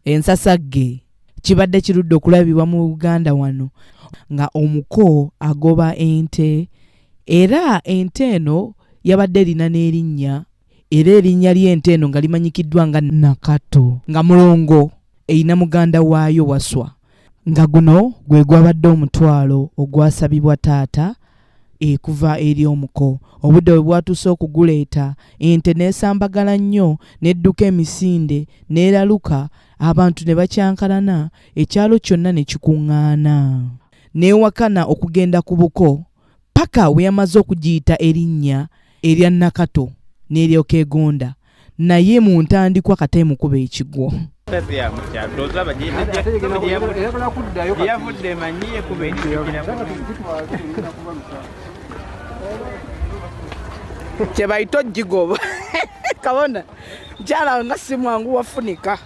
ensasagge kibadde kirudde okulabibwa mu Uganda wano nga omuko agoba ente era ente eno yabadde erina n'erinnya era erinnya ly'ente eno nga limanyikiddwa nga NAKATO nga mulongo erina muganda waayo Waswa nga guno gwe gwabadde omutwalo ogwasabibwa taata kuva eri omuko. Obudde bwe bwatuuse okuguleeta ente n'esambagala nnyo n'edduka emisinde n'eraluka abantu ne bakyankalana ekyalo kyonna ne kikuŋŋaana n'ewakana okugenda ku buko paka we yamaze okugiyita erinnya erya NAKATO n'eryoka egonda naye mu ntandikwa kate mukuba ekigwo. Kyebayita ogigoba kabona mukyala nga si mwangu wafunika.